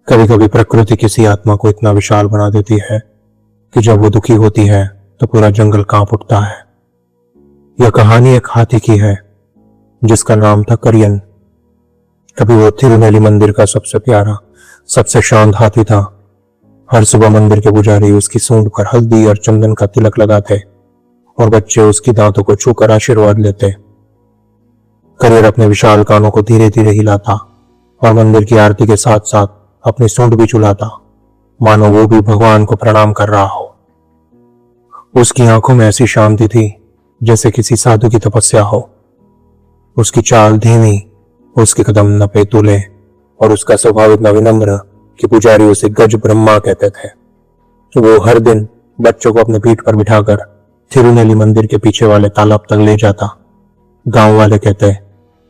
कभी कभी प्रकृति किसी आत्मा को इतना विशाल बना देती है कि जब वो दुखी होती है तो पूरा जंगल कांप उठता है। यह कहानी एक हाथी की है जिसका नाम था करियन। कभी वो तिरुनेली मंदिर का सबसे प्यारा, सबसे शांत हाथी था। हर सुबह मंदिर के पुजारी उसकी सूंड पर हल्दी और चंदन का तिलक लगाते और बच्चे उसकी दांतों को छूकर आशीर्वाद लेते। करियन अपने विशाल कानों को धीरे धीरे हिलाता और मंदिर की आरती के साथ साथ अपनी सूंड भी चुलाता, मानो वो भी भगवान को प्रणाम कर रहा हो। उसकी आंखों में ऐसी शांति थी जैसे किसी साधु की तपस्या हो। उसकी चाल धीमी, उसके कदम नपे तुले और उसका स्वभाव इतना विनम्र कि पुजारी उसे गज ब्रह्मा कहते थे। वो हर दिन बच्चों को अपने पीठ पर बिठाकर तिरुनेली मंदिर के पीछे वाले तालाब तक ले जाता। गांव वाले कहते,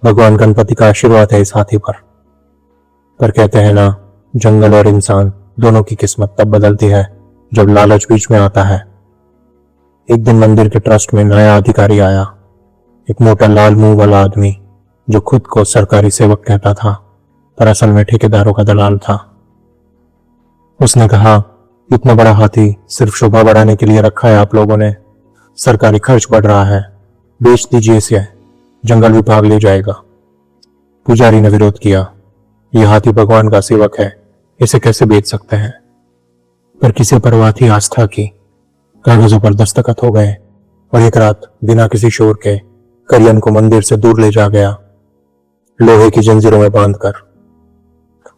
भगवान गणपति का आशीर्वाद है इस हाथी पर कहते हैं ना, जंगल और इंसान दोनों की किस्मत तब बदलती है जब लालच बीच में आता है। एक दिन मंदिर के ट्रस्ट में नया अधिकारी आया, एक मोटा लाल मुंह वाला आदमी जो खुद को सरकारी सेवक कहता था पर असल में ठेकेदारों का दलाल था। उसने कहा, इतना बड़ा हाथी सिर्फ शोभा बढ़ाने के लिए रखा है आप लोगों ने। सरकारी खर्च बढ़ रहा है, बेच दीजिए इसे, जंगल विभाग ले जाएगा। पुजारी ने विरोध किया, यह हाथी भगवान का सेवक है, इसे कैसे बेच सकते हैं। पर किसी परवाह थी आस्था की। कागजों पर दस्तखत हो गए और एक रात बिना किसी शोर के करियन को मंदिर से दूर ले जा गया, लोहे की जंजीरों में बांधकर।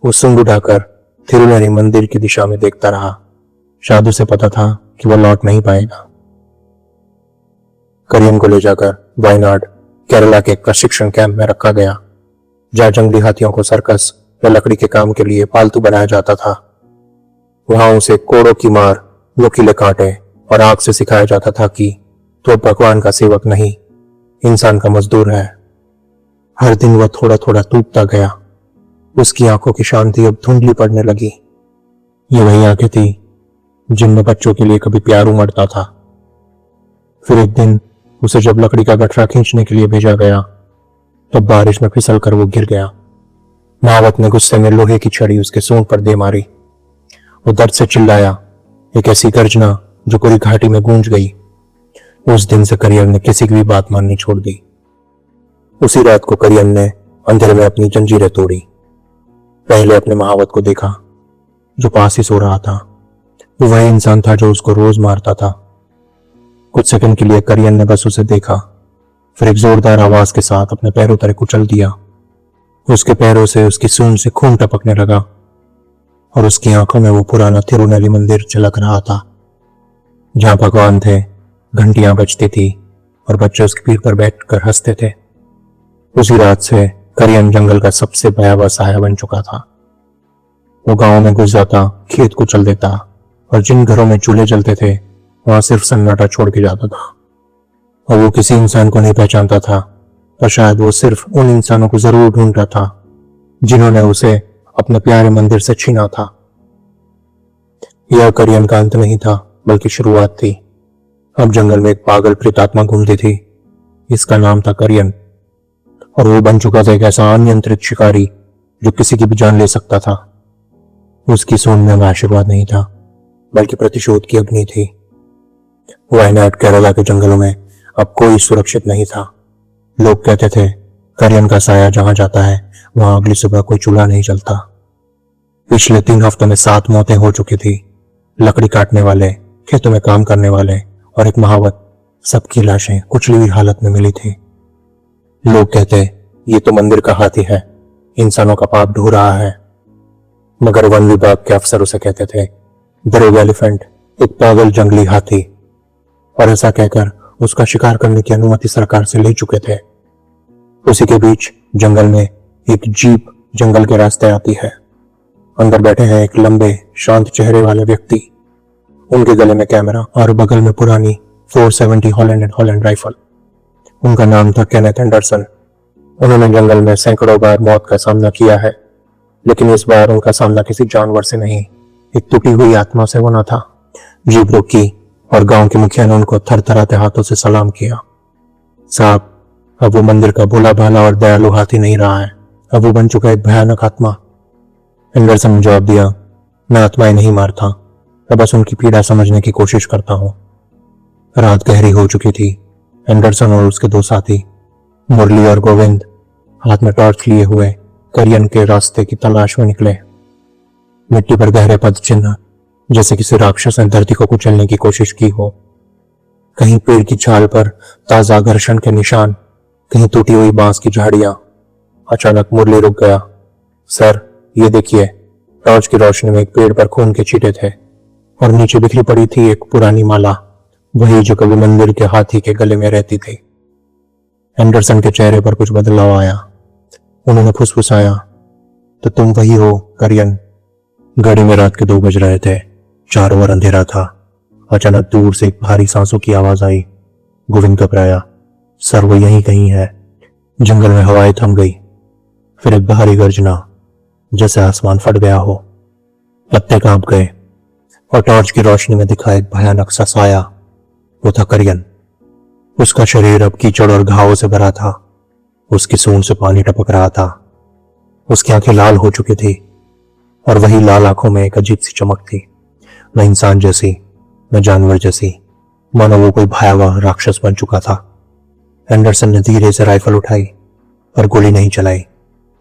वो सूंड उठाकर तिरुनेली मंदिर की दिशा में देखता रहा। शायद उसे पता था कि वह लौट नहीं पाएगा। करियन को ले जाकर वायनाड, केरला के एक प्रशिक्षण कैंप में रखा गया, जहां जंगली हाथियों को सर्कस या लकड़ी के काम के लिए पालतू बनाया जाता था। वहां उसे कोड़ों की मार, नुकीले कांटे और आग से सिखाया जाता था कि तो भगवान का सेवक नहीं, इंसान का मजदूर है। हर दिन वह थोड़ा थोड़ा टूटता गया। उसकी आंखों की शांति अब धुंधली पड़ने लगी। ये वही आंखें थी जिनमें बच्चों के लिए कभी प्यार उमड़ता था। फिर एक दिन उसे जब लकड़ी का गठरा खींचने के लिए भेजा गया तब बारिश में फिसल कर वो गिर गया। महावत ने गुस्से में लोहे की छड़ी उसके सूंड पर दे मारी। वो दर्द से चिल्लाया, एक ऐसी गर्जना जो पूरी घाटी में गूंज गई। उस दिन से करियन ने किसी की भी बात माननी छोड़ दी। उसी रात को करियन ने अंधेरे में अपनी जंजीरें तोड़ी। पहले अपने महावत को देखा जो पास ही सो रहा था। वो वही इंसान था जो उसको रोज मारता था। कुछ सेकंड के लिए करियन ने बस उसे देखा, फिर एक जोरदार आवाज के साथ अपने पैरों तले कुचल दिया। उसके पैरों से उसकी सूंड से खून टपकने लगा और उसकी आंखों में वो पुराना तिरुनेली मंदिर झलक रहा था, जहां भगवान थे, घंटियां बजती थी और बच्चे उसकी पीठ पर बैठकर हंसते थे। उसी रात से करियन जंगल का सबसे भयावह साया बन चुका था। वो गांव में घुस जाता, खेत को चल देता और जिन घरों में चूल्हे जलते थे वहां सिर्फ सन्नाटा छोड़ के जाता था। और वो किसी इंसान को नहीं पहचानता था, पर शायद वो सिर्फ उन इंसानों को जरूर ढूंढ रहा था जिन्होंने उसे अपने प्यारे मंदिर से छीना था। यह करियन का अंत नहीं था बल्कि शुरुआत थी। अब जंगल में एक पागल प्रेतात्मा घूमती थी। इसका नाम था करियन और वो बन चुका था एक ऐसा अनियंत्रित शिकारी जो किसी की भी जान ले सकता था। उसकी सूंड में आशीर्वाद नहीं था बल्कि प्रतिशोध की अग्नि थी। वायनाड केरला के जंगलों में अब कोई सुरक्षित नहीं था। लोग कहते थे, करियन का साया जहां जाता है वहां अगली सुबह कोई चूल्हा नहीं जलता। पिछले 3 हफ्तों में 7 मौतें हो चुकी थी। लकड़ी काटने वाले, खेतों में काम करने वाले और एक महावत, सबकी लाशें कुचली हुई हालत में मिली थी। लोग कहते, ये तो मंदिर का हाथी है, इंसानों का पाप ढो रहा है। मगर वन विभाग के अफसर उसे कहते थे, द रोग एलिफेंट, एक पागल जंगली हाथी, और ऐसा कहकर उसका शिकार करने की अनुमति सरकार से ले चुके थे। उसी के बीच जंगल में एक जीप जंगल के रास्ते आती है। अंदर बैठे हैं एक लंबे शांत चेहरे वाले व्यक्ति, उनके गले में कैमरा और बगल में पुरानी 470 हॉलैंड एंड हॉलैंड राइफल। उनका नाम था केनेथ एंडरसन। उन्होंने जंगल में सैकड़ों बार मौत का सामना किया है, लेकिन इस बार उनका सामना किसी जानवर से नहीं, एक टूटी हुई आत्मा से होना था। जीप रोकी और गांव के मुखिया ने उनको थरथराते हाथों से सलाम किया। साहब, अब वो मंदिर का भोला भाला और दयालु हाथी नहीं रहा है, अब वो बन चुका एक भयानक आत्मा। एंडरसन ने जवाब दिया, मैं आत्माएं नहीं मारता, मैं बस उनकी पीड़ा समझने की कोशिश करता हूं। रात गहरी हो चुकी थी। एंडरसन और उसके दो साथी मुरली और गोविंद हाथ में टॉर्च लिए हुए करियन के रास्ते की तलाश में निकले। मिट्टी पर गहरे पद चिन्ह, जैसे किसी राक्षस ने धरती को कुचलने की कोशिश की हो। कहीं पेड़ की छाल पर ताजा घर्षण के निशान, कहीं टूटी हुई बांस की झाड़ियां। अचानक मुरली रुक गया। सर, ये देखिए। टॉर्च की रोशनी में एक पेड़ पर खून के छींटे थे और नीचे बिखरी पड़ी थी एक पुरानी माला, वही जो कभी मंदिर के हाथी के गले में रहती थी। एंडरसन के चेहरे पर कुछ बदलाव आया। उन्होंने फुसफुसाया, तो तुम वही हो करियन। घड़ी में रात के 2 बज रहे थे। चारों ओर अंधेरा था। अचानक दूर से एक भारी सांसों की आवाज आई। गोविंद घबराया। सर, वो यहीं कहीं है। जंगल में हवाएं थम गई। फिर एक भारी गर्जना, जैसे आसमान फट गया हो। पत्ते कांप गए और टॉर्च की रोशनी में दिखा एक भयानक सा साया। वो था करियन। उसका शरीर अब कीचड़ और घावों से भरा था। उसकी सूंड से पानी टपक रहा था। उसकी आंखें लाल हो चुकी थी और वही लाल आंखों में एक अजीब सी चमक थी, न इंसान जैसी, न जानवर जैसी, मानो वो कोई भयावह राक्षस बन चुका था। एंडरसन ने धीरे से राइफल उठाई पर गोली नहीं चलाई,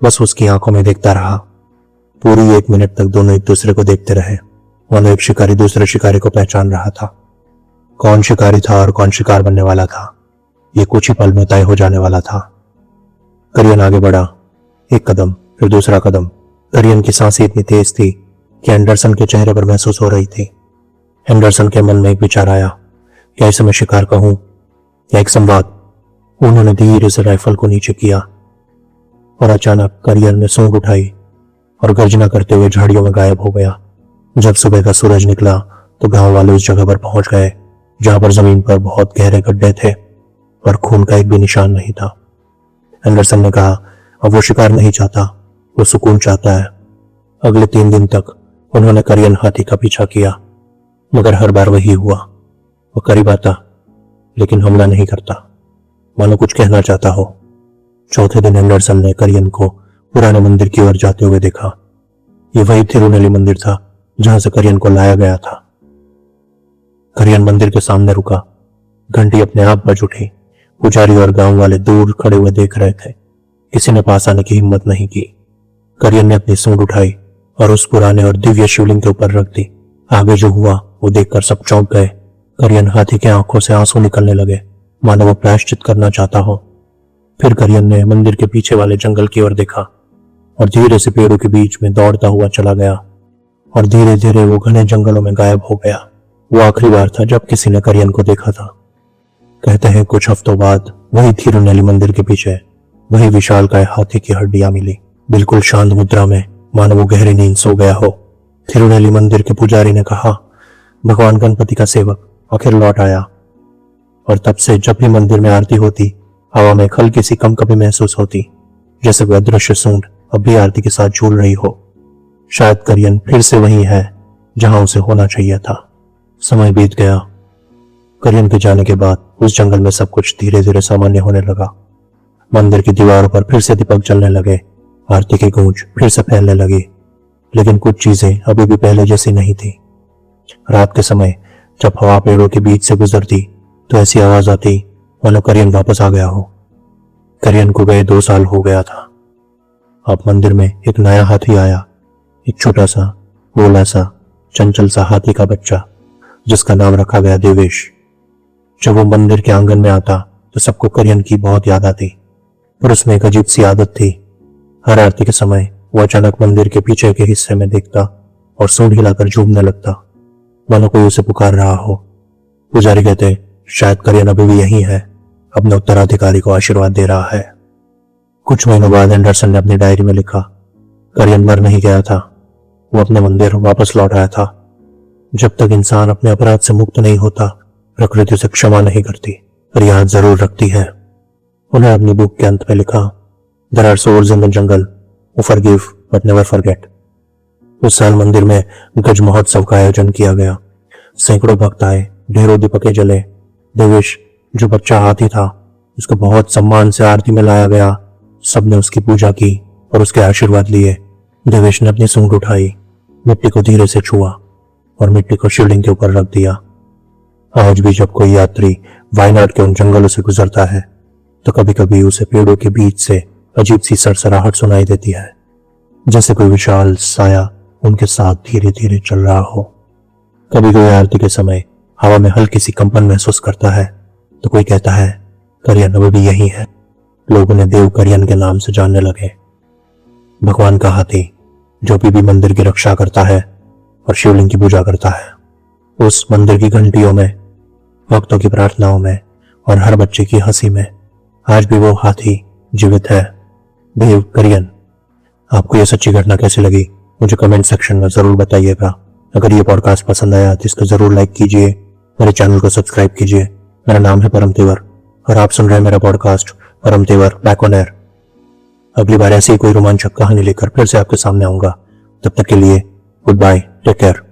बस उसकी आंखों में देखता रहा। पूरी 1 मिनट तक दोनों एक दूसरे को देखते रहे, मानो एक शिकारी दूसरे शिकारी को पहचान रहा था। कौन शिकारी था और कौन शिकार बनने वाला था, ये कुछ ही पल में तय हो जाने वाला था। करियन आगे बढ़ा। 1 कदम, फिर दूसरा कदम। करियन की सांसें इतनी तेज थी कि एंडरसन के चेहरे पर महसूस हो रही थी। एंडरसन के मन में एक विचार आया, क्या इसे मैं शिकार कहूं या एक संवाद। उन्होंने धीरे से राइफल को नीचे किया और अचानक करियन ने सूंड उठाई और गर्जना करते हुए झाड़ियों में गायब हो गया। जब सुबह का सूरज निकला तो गांव वाले उस जगह पर पहुंच गए जहां पर जमीन पर बहुत गहरे गड्ढे थे और खून का एक भी निशान नहीं था। एंडरसन ने कहा, अब वो शिकार नहीं चाहता, वो सुकून चाहता है। अगले 3 दिन तक उन्होंने करियन हाथी का पीछा किया, मगर हर बार वही हुआ। वो करीब आता लेकिन हमला नहीं करता, मानो कुछ कहना चाहता हो। चौथे दिन एंडरसन ने करियन को पुराने मंदिर की ओर जाते हुए देखा। ये वही थिरुनेली मंदिर था जहां से करियन को लाया गया था। करियन मंदिर के सामने रुका। घंटी अपने आप बज उठी। पुजारी और गांव वाले दूर खड़े हुए देख रहे थे। किसी ने पास आने की हिम्मत नहीं की। करियन ने अपनी सूंड उठाई और उस पुराने और दिव्य शिवलिंग के ऊपर रख दी। आगे जो हुआ वो देखकर सब चौंक गए। करियन हाथी के आंखों से आंसू निकलने लगे, मानो वो प्रायश्चित करना चाहता हो। फिर करियन ने मंदिर के पीछे वाले जंगल की ओर देखा और धीरे से पेड़ों के बीच में दौड़ता हुआ चला गया और धीरे धीरे वो घने जंगलों में गायब हो गया। वो आखिरी बार था जब किसी ने करियन को देखा था। कहते हैं कुछ हफ्तों बाद वही थिरुनेली मंदिर के पीछे वही विशालकाय हाथी की हड्डियां मिली, बिल्कुल शांत मुद्रा में, मानो वो गहरी नींद सो गया हो। थिरुनेली मंदिर के पुजारी ने कहा, भगवान गणपति का सेवक आखिर लौट आया। और तब से जब भी मंदिर में आरती होती, हवा में हल्की सी कंपकपी महसूस होती, जैसे कोई अदृश्य सूंड अब भी आरती के साथ झूल रही हो। शायद करियन फिर से वही है जहां उसे होना चाहिए था। समय बीत गया। करियन के जाने के बाद उस जंगल में सब कुछ धीरे धीरे सामान्य होने लगा। मंदिर की दीवारों पर फिर से दीपक जलने लगे, आरती की गूंज फिर से फैलने लगी, लेकिन कुछ चीजें अभी भी पहले जैसी नहीं थी। रात के समय जब हवा पेड़ों के बीच से गुजरती तो ऐसी आवाज आती मानो करियन वापस आ गया हो। करियन को गए 2 साल हो गया था। अब मंदिर में एक नया हाथी आया, एक छोटा सा, भोला सा, चंचल सा हाथी का बच्चा, जिसका नाम रखा गया देवेश। जब वो मंदिर के आंगन में आता तो सबको करियन की बहुत याद आती, पर उसमें एक अजीब सी आदत थी। हर आरती के समय वो अचानक मंदिर के पीछे के हिस्से में देखता और सूंड हिलाकर झूमने लगता, मानो कोई उसे पुकार रहा हो। पुजारी कहते, शायद करियन अभी भी यही है, अपने उत्तराधिकारी को आशीर्वाद दे रहा है। कुछ महीनों बाद एंडरसन ने अपनी डायरी में लिखा, करियन मर नहीं गया था, वो अपने मंदिर वापस लौट आया था। जब तक इंसान अपने अपराध से मुक्त नहीं होता, प्रकृति उसे क्षमा नहीं करती, पर याद जरूर रखती है। उन्हें अपनी बुक के अंत में लिखा, there are souls in the jungle who forgive but never forget. उस साल मंदिर में गज महोत्सव का आयोजन किया गया। सैकड़ों भक्त आए, ढेरों दीपकें जले। देवेश, जो बच्चा हाथी था, उसको बहुत सम्मान से आरती में लाया गया। सबने उसकी पूजा की और उसके आशीर्वाद लिए। देवेश ने अपनी सूंड उठाई, मिट्टी को धीरे से छुआ और मिट्टी को शिवलिंग के ऊपर रख दिया। आज भी जब कोई यात्री वायनाड के उन जंगलों से गुजरता है तो कभी कभी उसे पेड़ों के बीच से अजीब सी सरसराहट सुनाई देती है, जैसे कोई विशाल साया उनके साथ धीरे धीरे चल रहा हो। कभी कोई आरती के समय हवा में हल्की सी कंपन महसूस करता है तो कोई कहता है करियन अब भी यही है। लोग उन्हें देव करियन के नाम से जानने लगे। भगवान का हाथी जो भी मंदिर की रक्षा करता है और शिवलिंग की पूजा करता है। उस मंदिर की घंटियों में, भक्तों की प्रार्थनाओं में और हर बच्चे की हंसी में आज भी वो हाथी जीवित है, देव करियन। आपको यह सच्ची घटना कैसी लगी मुझे कमेंट सेक्शन में जरूर बताइएगा। अगर ये पॉडकास्ट पसंद आया तो इसको जरूर लाइक कीजिए, मेरे चैनल को सब्सक्राइब कीजिए। मेरा नाम है परम तेवर और आप सुन रहे हैं मेरा पॉडकास्ट परम तेवर बैक ऑन एयर। अगली बार ऐसी कोई रोमांचक कहानी लेकर फिर से आपके सामने आऊंगा। तब तक के लिए गुड बाय, टेक केयर।